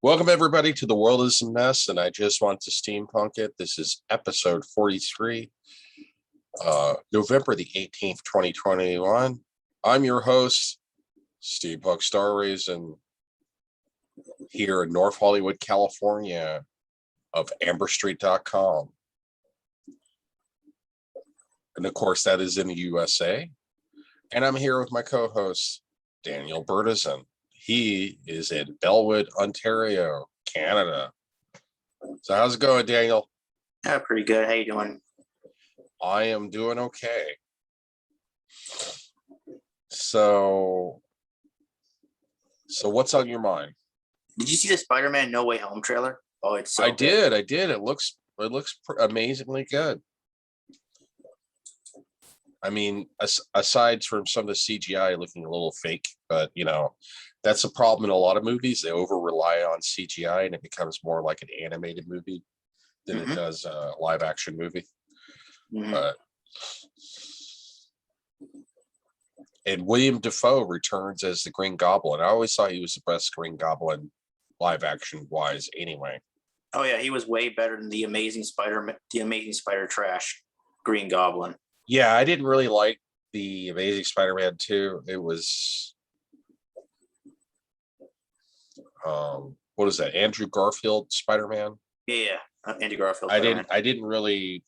Welcome, everybody, to The World is a Mess, and I just want to steampunk it. This is episode 43, November the 18th, 2021. I'm your host, Steampunk Star Raisin, here in North Hollywood, California, of amberstreet.com. And of course, that is in the USA. And I'm here with my co-host, Daniel Bertazzon. He is in Bellwood, Ontario, Canada. So how's it going, Daniel? Yeah, pretty good. How you doing? I am doing okay. So what's on your mind? Did you see the Spider-Man No Way Home trailer? Oh, it's so I good. did. It looks amazingly good. I mean, aside from some of the CGI looking a little fake, but that's a problem in a lot of movies. They over rely on CGI and it becomes more like an animated movie than it does a live action movie. But and William Dafoe returns as the Green Goblin. I always thought he was the best Green Goblin live action wise anyway. Oh yeah, he was way better than the Amazing Spider Trash Green Goblin. Yeah, I didn't really like the Amazing Spider-Man 2. It was what is that? Andrew Garfield Spider-Man? Yeah, Andy Garfield. I didn't really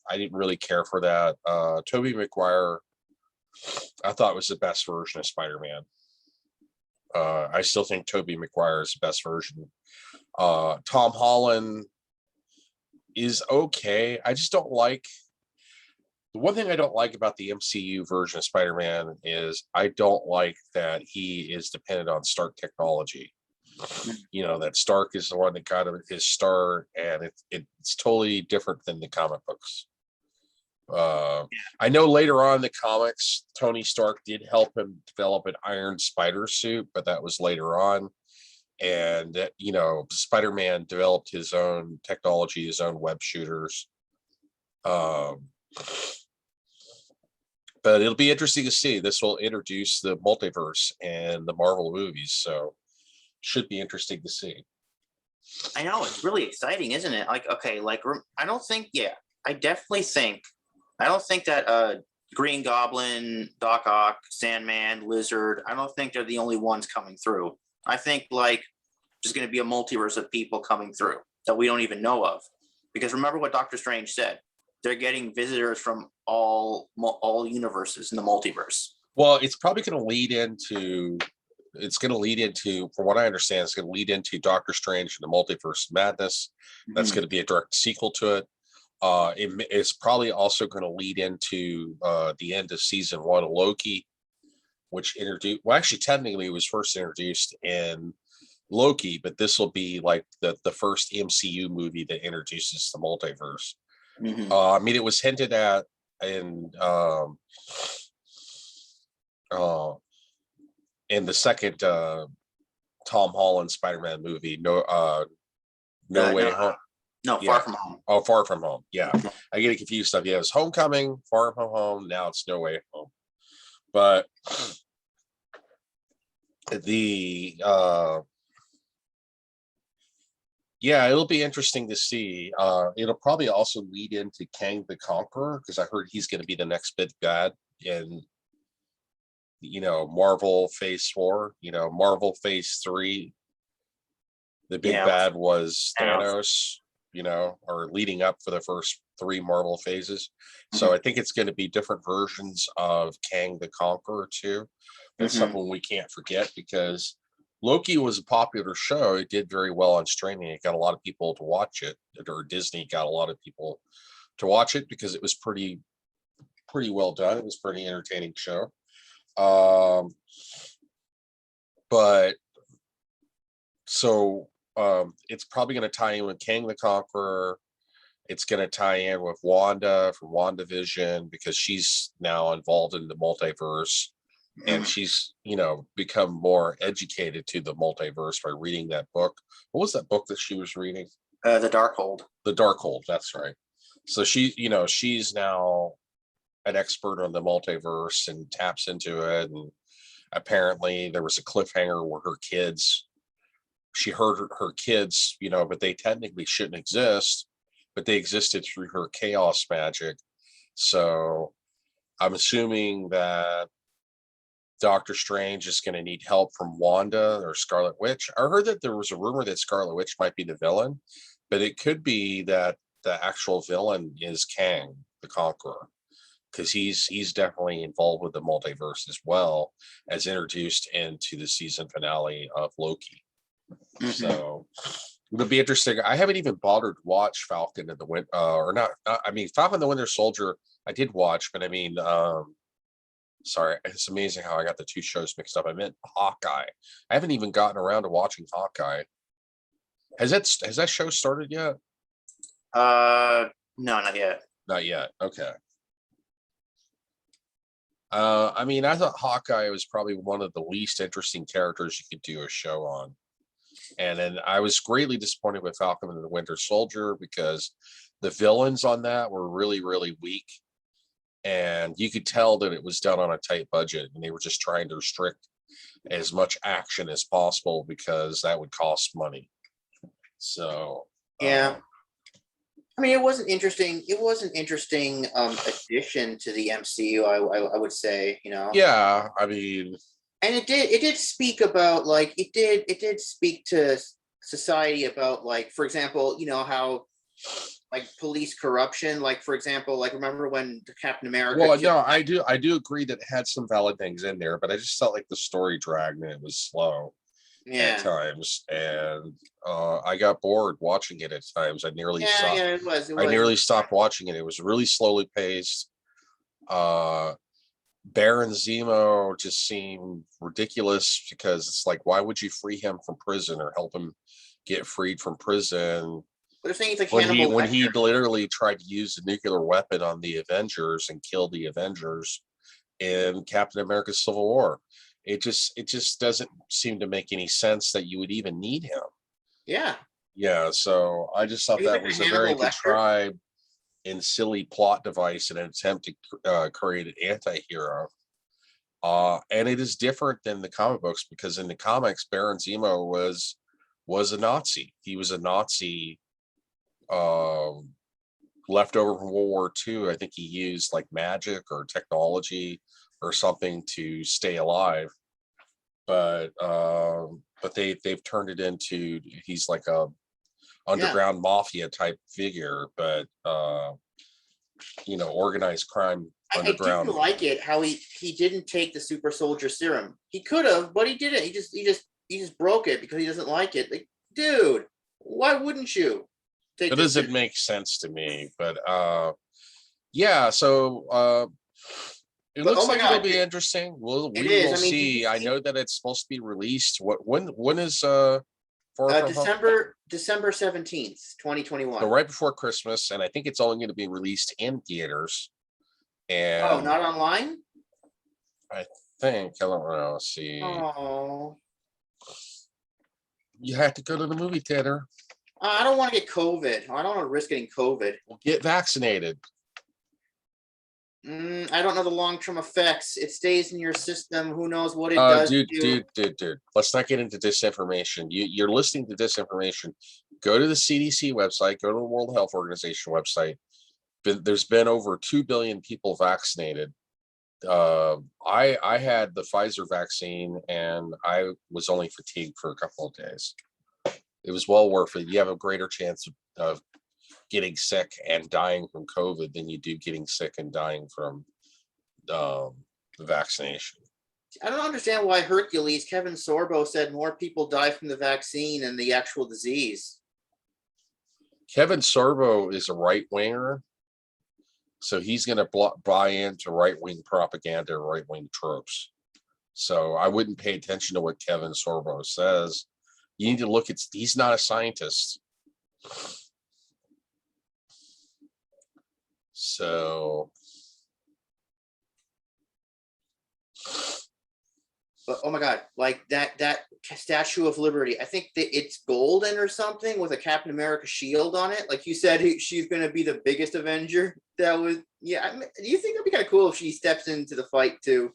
care for that. Tobey Maguire, I thought was the best version of Spider-Man. I still think Tobey Maguire is the best version. Tom Holland is okay. I just don't like the one thing I don't like about the MCU version of Spider-Man is I don't like that he is dependent on Stark technology. That Stark is the one that got his start, and it's totally different than the comic books. I know later on in the comics, Tony Stark did help him develop an Iron Spider suit, but that was later on. And Spider-Man developed his own technology, his own web shooters. But it'll be interesting to see. This will introduce the multiverse and the Marvel movies, so should be interesting to see. I know, it's really exciting, isn't it? I don't think that Green Goblin, Doc Ock, Sandman, Lizard, I don't think they're the only ones coming through. I think there's going to be a multiverse of people coming through that we don't even know of. Because remember what Doctor Strange said. They're getting visitors from all universes in the multiverse. Well, it's probably going to lead into, from what I understand, it's going to lead into Doctor Strange and the Multiverse of Madness. That's going to be a direct sequel to it. It's probably also going to lead into the end of season 1 of Loki, which technically it was first introduced in Loki, but this will be like the first MCU movie that introduces the multiverse. It was hinted at in the second Tom Holland Spider-Man movie, No Way Home. Far From Home. Oh, Far From Home. Yeah, I get it confused stuff. Yeah, it was Homecoming, Far From Home. Now it's No Way Home. But it'll be interesting to see. It'll probably also lead into Kang the Conqueror, because I heard he's going to be the next big bad in, Marvel Phase 4. Marvel Phase 3, the big bad was Thanos, or leading up for the first 3 Marvel phases. So I think it's going to be different versions of Kang the Conqueror too. That's something we can't forget, because Loki was a popular show. It did very well on streaming. It got a lot of people to watch it, or Disney got a lot of people to watch it because it was pretty well done. It was a pretty entertaining show. It's probably going to tie in with Kang the Conqueror. It's going to tie in with Wanda from WandaVision, because she's now involved in the multiverse. And she's, become more educated to the multiverse by reading that book. What was that book that she was reading? The Darkhold. The Darkhold, that's right. So she's now an expert on the multiverse and taps into it. And apparently there was a cliffhanger where her kids she hurt her kids, but they technically shouldn't exist, but they existed through her chaos magic. So I'm assuming that Doctor Strange is going to need help from Wanda or Scarlet Witch. I heard that there was a rumor that Scarlet Witch might be the villain, but it could be that the actual villain is Kang the Conqueror, because he's definitely involved with the multiverse as well, as introduced into the season finale of Loki. So it'll be interesting. I haven't even bothered to watch Falcon and the Winter, or not. I mean, Falcon and the Winter Soldier, I did watch, but I mean, sorry, it's amazing how I got the two shows mixed up. I meant Hawkeye. I haven't even gotten around to watching Hawkeye. Has that show started yet? No, not yet. Not yet. Okay. I mean, I thought Hawkeye was probably one of the least interesting characters you could do a show on. And then I was greatly disappointed with Falcon and the Winter Soldier because the villains on that were really, really weak. And you could tell that it was done on a tight budget and they were just trying to restrict as much action as possible because that would cost money. So, yeah. I mean, it was an interesting addition to the MCU, I would say, Yeah, I mean, and it did speak about, like, it did speak to society about, like, for example, how, like, police corruption, like, for example, like, remember when the Captain America well, no, I do agree that it had some valid things in there, but I just felt like the story dragged and it was slow at times, and I got bored watching it at times. I nearly stopped. Yeah, it was. I nearly stopped watching it. It was really slowly paced. Baron Zemo just seemed ridiculous because it's like, why would you free him from prison or help him get freed from prison? They're saying it's like when he literally tried to use a nuclear weapon on the Avengers and kill the Avengers in Captain America Civil War. It just doesn't seem to make any sense that you would even need him. Yeah, so I just thought that was a very contrived and silly plot device in an attempt to create an anti-hero. And it is different than the comic books because in the comics, Baron Zemo was a Nazi. He was a Nazi left over from World War II. I think he used like magic or technology or something to stay alive. But they've turned it into, he's like a underground mafia type figure, but organized crime underground. I didn't like it how he didn't take the super soldier serum. He could have, but he didn't. He just broke it because he doesn't like it. Like, dude, why wouldn't you? It doesn't make sense to me, but yeah. So it looks like it'll be interesting. We will see. I know that it's supposed to be released. When is December 17th, 2021. So right before Christmas, and I think it's only going to be released in theaters. And not online? I think, I don't know. Let's see. Oh. You have to go to the movie theater. I don't want to get COVID. I don't want to risk getting COVID. Well, get vaccinated. I don't know the long-term effects. It stays in your system. Who knows what it does? Dude. Let's not get into disinformation. You're listening to disinformation. Go to the CDC website. Go to the World Health Organization website. There's been over 2 billion people vaccinated. I had the Pfizer vaccine and I was only fatigued for a couple of days. It was well worth it. You have a greater chance of getting sick and dying from COVID than you do getting sick and dying from the vaccination. I don't understand why Hercules, Kevin Sorbo, said more people die from the vaccine than the actual disease. Kevin Sorbo is a right winger, so he's going to buy into right wing propaganda, right wing tropes. So I wouldn't pay attention to what Kevin Sorbo says. You need to look at, he's not a scientist. So, but oh my God, like that Statue of Liberty, I think that it's golden or something with a Captain America shield on it. Like you said, she's going to be the biggest Avenger. That was, yeah. I mean, do you think it'd be kind of cool if she steps into the fight too?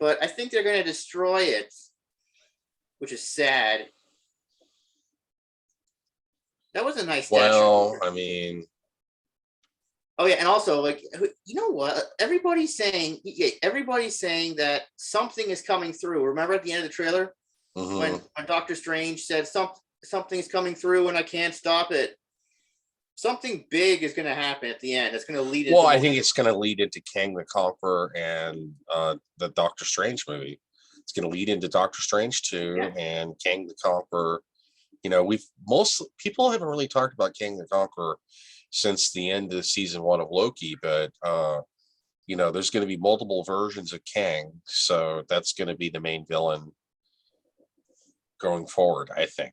But I think they're going to destroy it, which is sad. That was a nice statue. Well, I mean, Oh yeah, and also like you know what? Everybody's saying that something is coming through. Remember at the end of the trailer mhm. when Doctor Strange said something's coming through and I can't stop it. Something big is going to happen at the end. It's going to lead Well, into I more. think it's going to lead into Kang the Conqueror and the Doctor Strange movie. It's going to lead into Doctor Strange 2 Yeah. and Kang the Conqueror. You know, most people haven't really talked about Kang the Conqueror since the end of season 1 of Loki, but you know, there's going to be multiple versions of Kang, so that's going to be the main villain going forward, I think.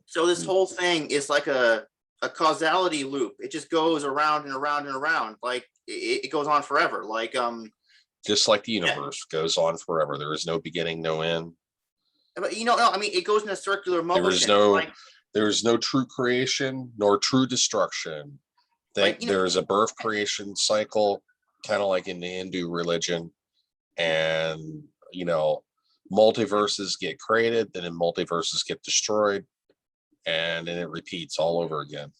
So this whole thing is like a causality loop. It just goes around and around and around. Like it goes on forever. Like just like the yeah. universe goes on forever. There is no beginning, no end. But no, I mean it goes in a circular There is motion. no Like there is no true creation nor true destruction. like There is a birth creation cycle, kind of like in the Hindu religion, and you know, multiverses get created, then multiverses get destroyed, and then it repeats all over again.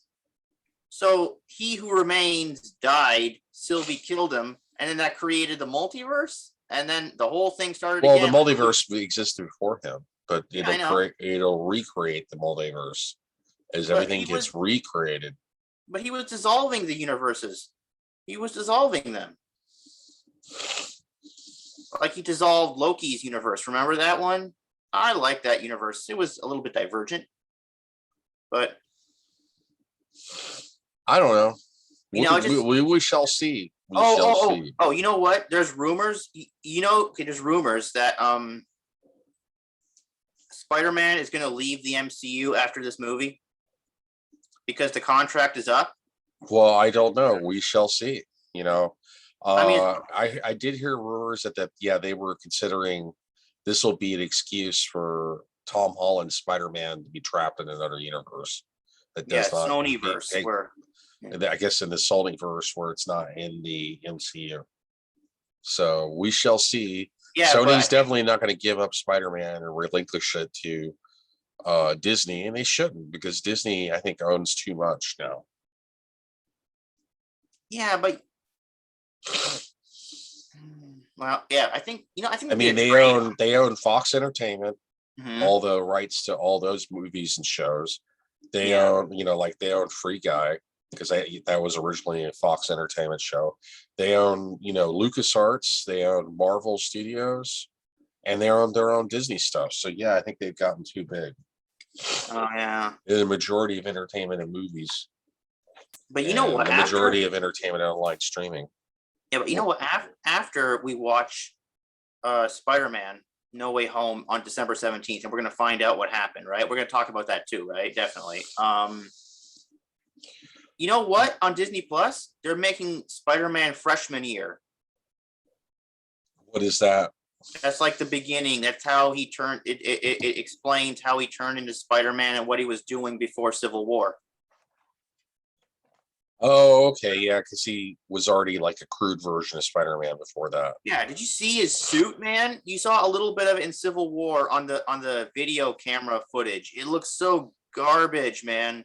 so he who remains died. Sylvie killed him, and then that created the multiverse. And then the whole thing started Well, again. the multiverse existed before him, but Yeah, I know. it'll recreate the multiverse as But everything gets recreated. he was dissolving the universes. He was dissolving them. Like he dissolved Loki's universe. Remember that one? I like that universe. It was a little bit divergent, but I don't know. you know, it just We shall see. We shall see. oh. You know what? There's rumors. You know, okay, there's rumors that Spider-Man is going to leave the MCU after this movie because the contract is up. Well, I don't know. We shall see. You know, I mean, I did hear rumors that yeah, they were considering this will be an excuse for Tom Holland's Spider-Man to be trapped in another universe that yeah, does not Sonyverse, where I guess in the Sonyverse where it's not in the MCU. So we shall see. yeah, Sony's but definitely not going to give up Spider-Man or relinquish it to Disney, and they shouldn't because Disney, I think, owns too much now. yeah, but well, yeah, I think I think I mean, they own Fox Entertainment, all the rights to all those movies and shows. They own, like they own Free Guy because that was originally a Fox Entertainment show. They own, LucasArts. They own Marvel Studios, and they own their own Disney stuff. So yeah, I think they've gotten too big. Oh yeah, The majority of entertainment and movies. But you know what? The majority of entertainment online streaming. Yeah, but you know what? After we watch Spider-Man No Way Home on December 17th, and we're going to find out what happened, right? We're going to talk about that too, right? Definitely. You know what? On Disney Plus, they're making Spider-Man freshman year. What is that? That's like the beginning. That's how he turned. It explains how he turned into Spider-Man and what he was doing before Civil War. Oh, okay, yeah, because he was already like a crude version of Spider-Man before that. Yeah, did you see his suit, man? You saw a little bit of it in Civil War on the video camera footage. It looks so garbage, man.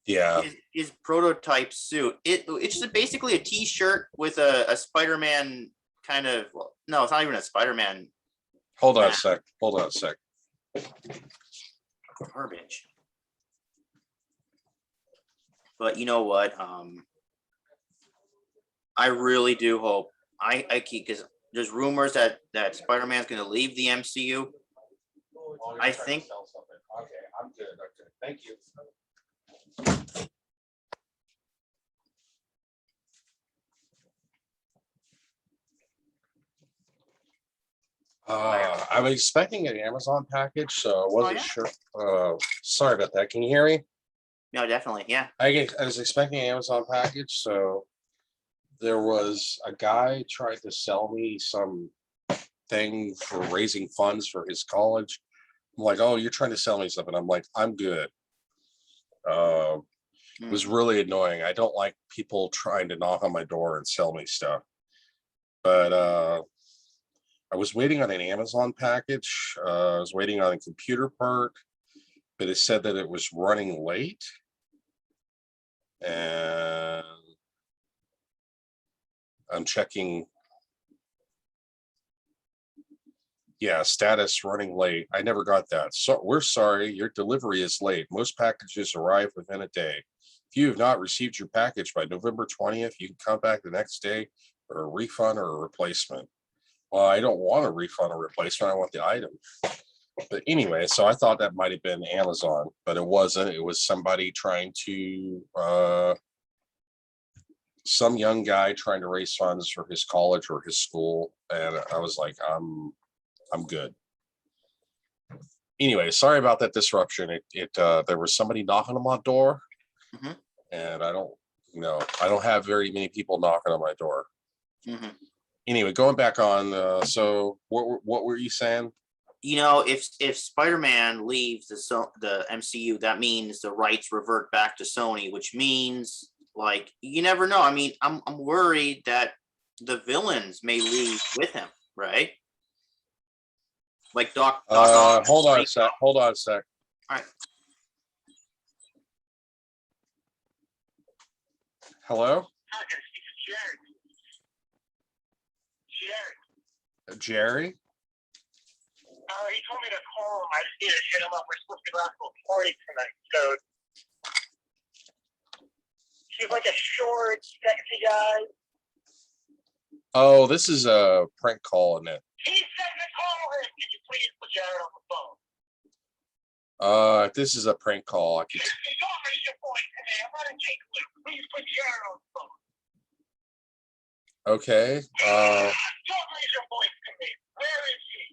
Yeah, his prototype suit. It's just basically a T-shirt with a Spider-Man kind of. Well, no, it's not even a Spider-Man. Hold on a sec. Garbage. But you know what? I really do hope I keep because there's rumors that Spider-Man's going to leave the MCU. I think. Okay, I'm good. Thank you. I was expecting an Amazon package, so I wasn't sure. Sorry about that. Can you hear me? No, definitely. Yeah. I was expecting an Amazon package, so there was a guy tried to sell me some thing for raising funds for his college. I'm like, oh, you're trying to sell me something. I'm like, I'm good. It was really annoying. I don't like people trying to knock on my door and sell me stuff. But I was waiting on an Amazon package. I was waiting on a computer part. but it said that it was running late. And I'm checking. Yeah, status running late. I never got that. So we're sorry, your delivery is late. Most packages arrive within a day. If you have not received your package by November 20th, you can come back the next day for a refund or a replacement. Well, I don't want a refund or replacement. I want the item. But anyway, so I thought that might have been Amazon, but it wasn't. It was somebody trying to some young guy trying to raise funds for his college or his school. And I was like, I'm good. Anyway, sorry about that disruption. There was somebody knocking on my door, and I don't have very many people knocking on my door. Anyway, going back on. So what were you saying? If Spider-Man leaves the MCU, that means the rights revert back to Sony, which means like you never know. I mean, I'm worried that the villains may leave with him, right? Like Doc Ock. Hold on a sec. Hold on a sec. All right. Hello? Jerry? He told me to call him. I just need to hit him up. We're supposed to go out to a party tonight. So he's like a short, sexy guy. Oh, this is a prank call, isn't it? He said to call him. Can you please put Jared on the phone? This is a prank call. Don't raise your voice to me. I'm not a tickler. Please put Jared on the phone. Okay. Don't raise your voice to me. Where is he?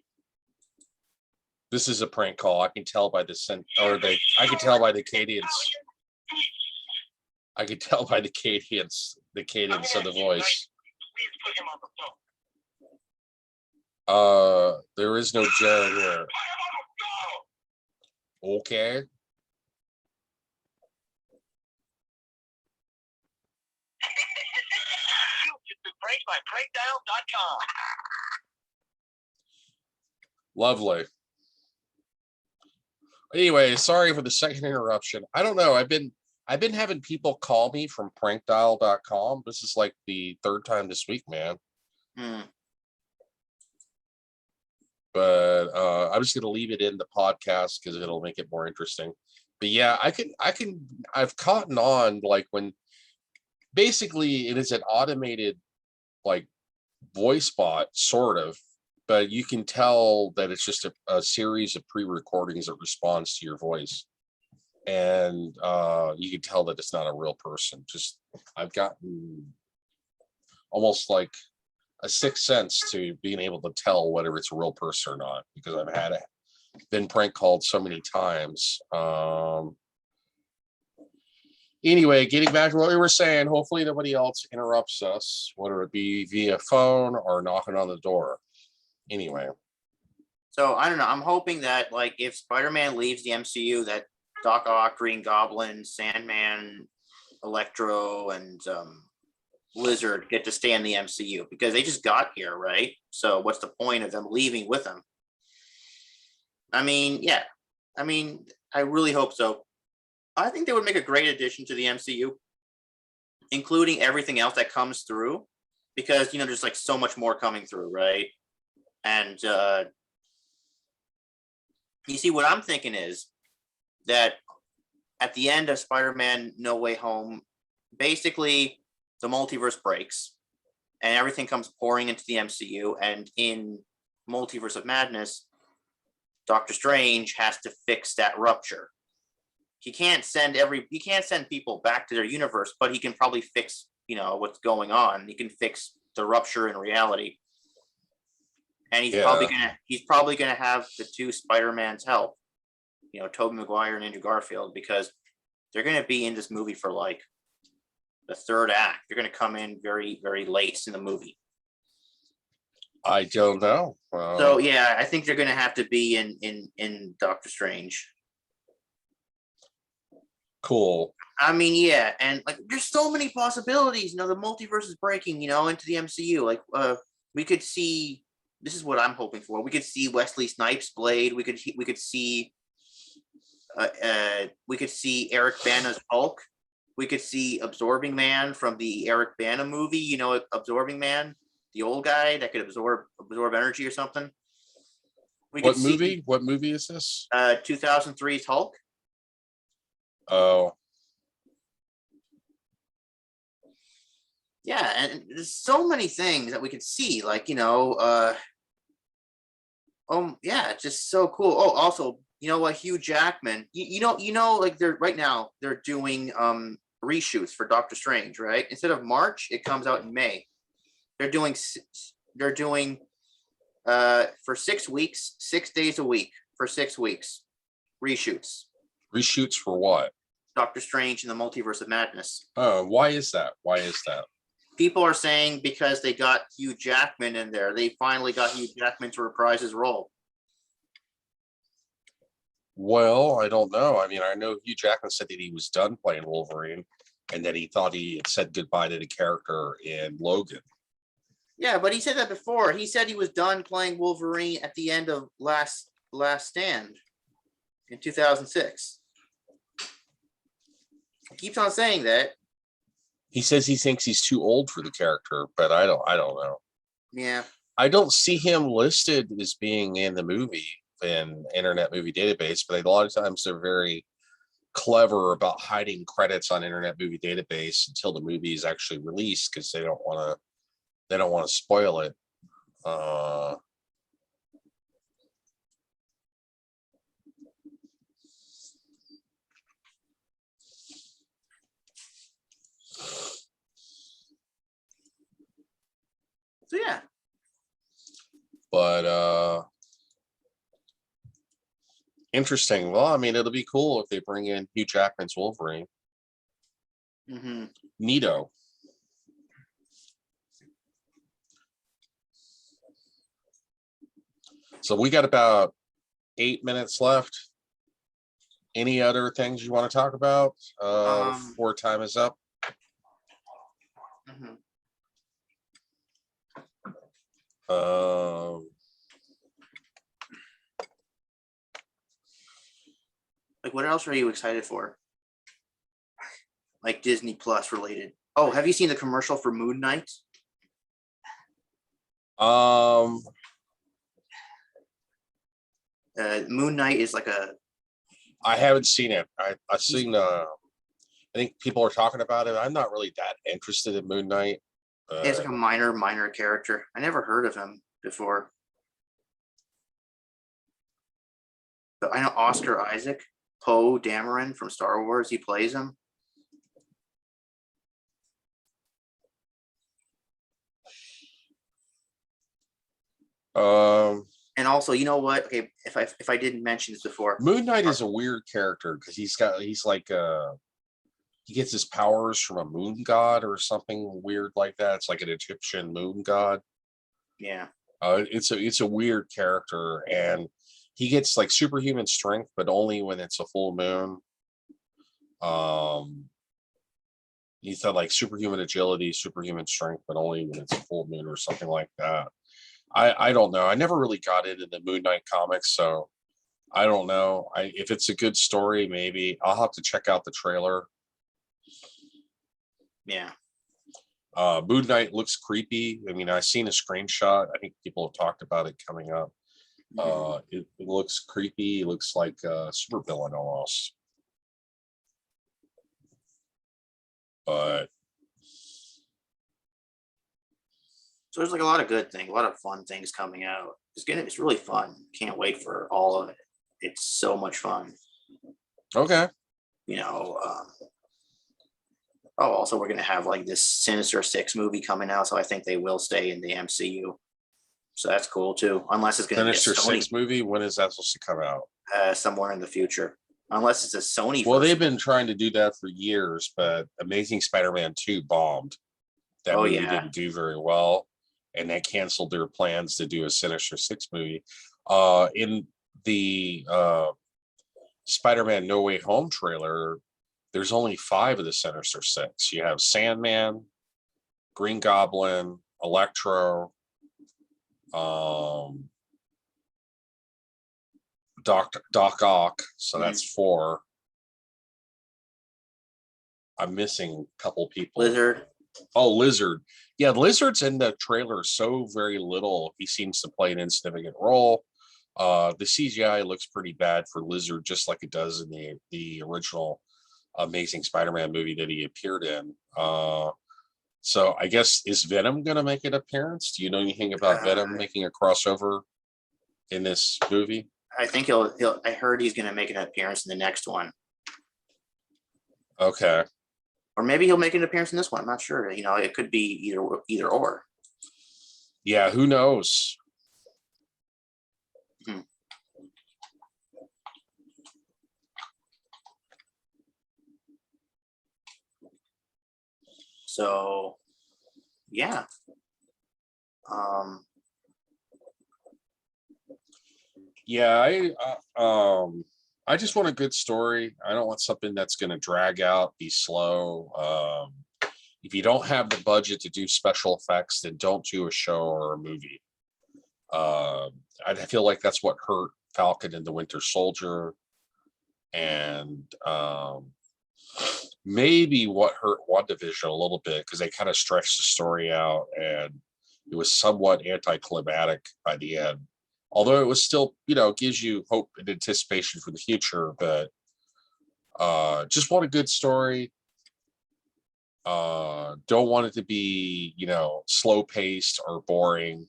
This is a prank call. I can tell by the I can tell by the cadence. I can tell by the cadence of the voice. Please put him on the phone. There is no Jared here. Okay. It's been pranked by prankdial.com. Lovely. Anyway, sorry for the second interruption. I don't know. I've been having people call me from prankdial.com. This is like the third time this week, man. But I'm just gonna leave it in the podcast because it'll make it more interesting. But yeah, I've caught on like when basically it is an automated like voice bot, sort of, but you can tell that it's just a series of pre-recordings that responds to your voice. And you can tell that it's not a real person. Just I've gotten almost like a sixth sense to being able to tell whether it's a real person or not, because I've been prank called so many times. Anyway, getting back to what we were saying, hopefully nobody else interrupts us, whether it be via phone or knocking on the door. Anyway. So I don't know. I'm hoping that like if Spider-Man leaves the MCU, that Doc Ock, Green Goblin, Sandman, Electro, and Lizard get to stay in the MCU because they just got here, right? So what's the point of them leaving with them? I mean, yeah. I mean, I really hope so. I think they would make a great addition to the MCU, including everything else that comes through, because there's like so much more coming through, right? And you see, what I'm thinking is that at the end of Spider-Man No Way Home, basically the multiverse breaks and everything comes pouring into the MCU. And in Multiverse of Madness, Doctor Strange has to fix that rupture. He can't send people back to their universe, but he can probably fix, what's going on. He can fix the rupture in reality. And he's probably gonna have the two Spider-Mans help. Tobey Maguire and Andrew Garfield, because they're going to be in this movie for like the third act. They're going to come in very, very late in the movie. I don't know. So yeah, I think they're going to have to be in Doctor Strange. Cool. I mean, yeah, and like there's so many possibilities. The multiverse is breaking. Into the MCU. Like we could see. This is what I'm hoping for. We could see Wesley Snipes' Blade. We could see We could see Eric Bana's Hulk. We could see Absorbing Man from the Eric Bana movie. You know, Absorbing Man, the old guy that could absorb energy or something. We What could see, movie? What movie is this? 2003's Hulk. Oh, Yeah, and there's so many things that we could see, like, yeah, it's just so cool. Oh, also, you know what, Hugh Jackman, like they're right now they're doing reshoots for Doctor Strange, right? Instead of March, it comes out in May. They're doing for 6 weeks, 6 days a week for 6 weeks, reshoots. reshoots for what? Doctor Strange in the Multiverse of Madness. Oh, why is that? Why is that? People are saying because they got Hugh Jackman in there. They finally got Hugh Jackman to reprise his role. Well, I don't know. I mean, I know Hugh Jackman said that he was done playing Wolverine and that he thought he had said goodbye to the character in Logan. Yeah, but he said that before. He said he was done playing Wolverine at the end of Last Stand in 2006. He keeps on saying that. He says he thinks he's too old for the character, but I don't know. Yeah. I don't see him listed as being in the movie in Internet Movie Database, but a lot of times they're very clever about hiding credits on Internet Movie Database until the movie is actually released because they don't want to spoil it. So yeah. But interesting. Well, I mean, it'll be cool if they bring in Hugh Jackman's Wolverine. Mm-hmm. Neato. So we got about 8 minutes left. Any other things you want to talk about before time is up? Mm-hmm. Like, what else are you excited for? Like Disney Plus related. Oh, have you seen the commercial for Moon Knight? Moon Knight is like I haven't seen it. I've seen. I think people are talking about it. I'm not really that interested in Moon Knight. it's like a minor character. I never heard of him before. But I know Oscar Isaac, Poe Dameron from Star Wars. He plays him. And also, you know what? Okay, if I didn't mention this before, Moon Knight is a weird character because he's like he gets his powers from a moon god or something weird like that. It's like an Egyptian moon god. Yeah. It's a weird character, and he gets like superhuman strength, but only when it's a full moon. He's got like superhuman agility, superhuman strength, but only when it's a full moon or something like that. I don't know. I never really got into the Moon Knight comics, so I don't know. If it's a good story, maybe I'll have to check out the trailer. Yeah. Moon Knight looks creepy. I mean, I've seen a screenshot. I think people have talked about it coming up. It looks creepy. It looks like a super villain almost. But so there's like a lot of good things, a lot of fun things coming out. It's really fun. Can't wait for all of it. It's so much fun. okay. Also we're gonna have like this Sinister Six movie coming out, so I think they will stay in the MCU. So that's cool too. Unless it's gonna Sinister be a Sony, Six movie. When is that supposed to come out? Somewhere in the future. Unless it's a Sony. Well, they've been trying to do that for years, but Amazing Spider-Man 2 bombed. That movie didn't do very well, and they canceled their plans to do a Sinister Six movie. In the Spider-Man No Way Home trailer, there's only 5 of the Sinister Six. You have Sandman, Green Goblin, Electro, Doc Ock. So Mhm. that's 4. I'm missing a couple people. Lizard. Oh, Lizard. Yeah, Lizard's in the trailer so very little. He seems to play an insignificant role. The CGI looks pretty bad for Lizard, just like it does in the original Amazing Spider-Man movie that he appeared in. So I guess, is Venom going to make an appearance? Do you know anything about Venom making a crossover in this movie? I think I heard he's going to make an appearance in the next one. Okay. Or maybe he'll make an appearance in this one. I'm not sure. You know, it could be either or. Yeah, who knows? Hmm. So, yeah. Yeah, I just want a good story. I don't want something that's going to drag out, be slow. If you don't have the budget to do special effects, then don't do a show or a movie. I feel like that's what hurt Falcon and the Winter Soldier, and maybe what hurt WandaVision a little bit, because they kind of stretched the story out and it was somewhat anticlimactic by the end. Although it was still, gives you hope and anticipation for the future, but just want a good story. Don't want it to be, slow paced or boring.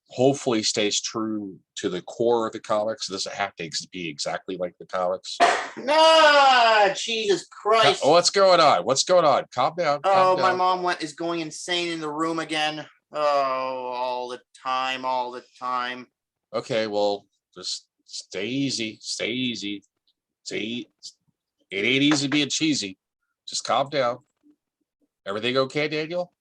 Hopefully stays true to the core of the comics. It doesn't have to be exactly like the comics. Nah, Jesus Christ. What's going on? Calm down. Oh, my mom is going insane in the room again. Oh, all the time. Okay, well, just stay easy. It ain't easy being cheesy. Just calm down. Everything okay, Daniel?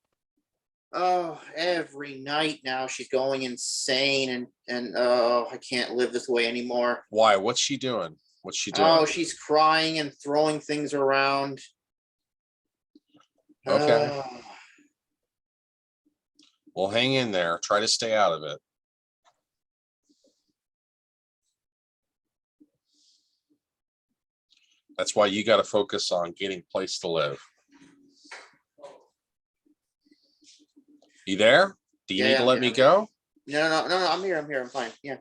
Oh, every night now she's going insane, and oh, I can't live this way anymore. Why? What's she doing? Oh, she's crying and throwing things around. Okay. Well, hang in there. Try to stay out of it. That's why you got to focus on getting a place to live. You there? Do you need to let me go? No, I'm here. I'm fine. Yeah.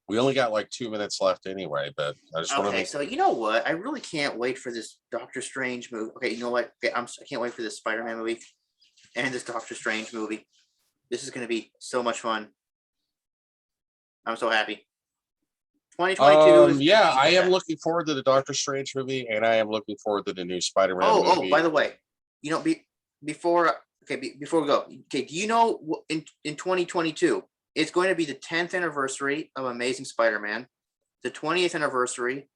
We only got like 2 minutes left anyway, but I just want to Okay, so you know what? I really can't wait for this Doctor Strange movie. Okay, you know what? Okay, I can't wait for this Spider-Man movie and this Doctor Strange movie. This is going to be so much fun. I'm so happy. 2022. Yeah, I am looking forward to the Doctor Strange movie, and I am looking forward to the new Spider-Man movie. Oh, by the way, before we go, okay, do you know in 2022 it's going to be the 10th anniversary of Amazing Spider-Man, the 20th anniversary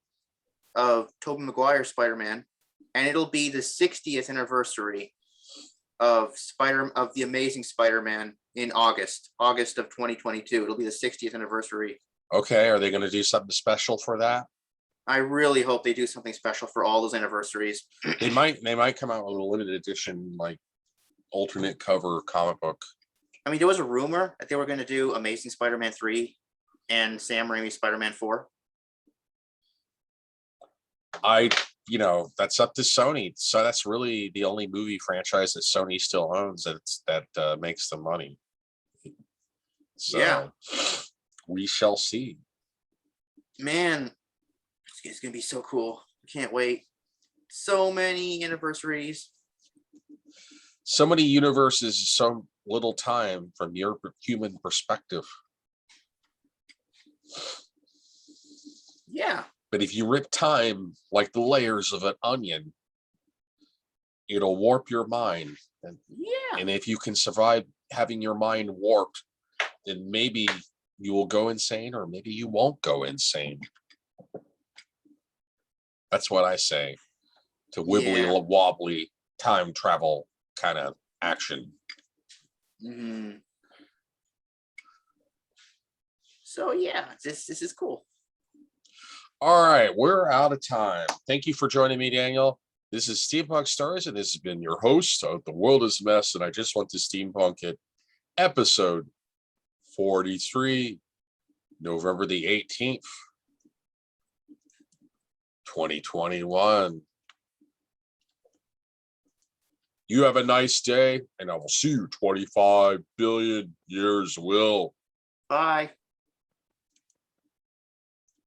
of Tobey Maguire's Spider-Man, and it'll be the 60th anniversary of the Amazing Spider-Man in August of 2022. It'll be the 60th anniversary. Okay, are they going to do something special for that? I really hope they do something special for all those anniversaries. They might come out with a limited edition, like alternate cover comic book. I mean, there was a rumor that they were going to do Amazing Spider-Man 3 and Sam Raimi's Spider-Man 4. That's up to Sony. So that's really the only movie franchise that Sony still owns that makes the money. So yeah, we shall see. Man, it's going to be so cool. I can't wait. So many anniversaries. So many universes, so little time from your human perspective. Yeah. But if you rip time like the layers of an onion, it'll warp your mind. And if you can survive having your mind warped, then maybe you will go insane, or maybe you won't go insane. That's what I say to wibbly wobbly time travel kind of action. Mm-hmm. So yeah, this is cool. All right, we're out of time. Thank you for joining me, Daniel. This is Steampunk Star Raisin, and this has been your host of The World is a Mess, and I just want to steampunk it, episode 43. November the 18th, 2021. You have a nice day, and I will see you 25 billion years, Will. Bye.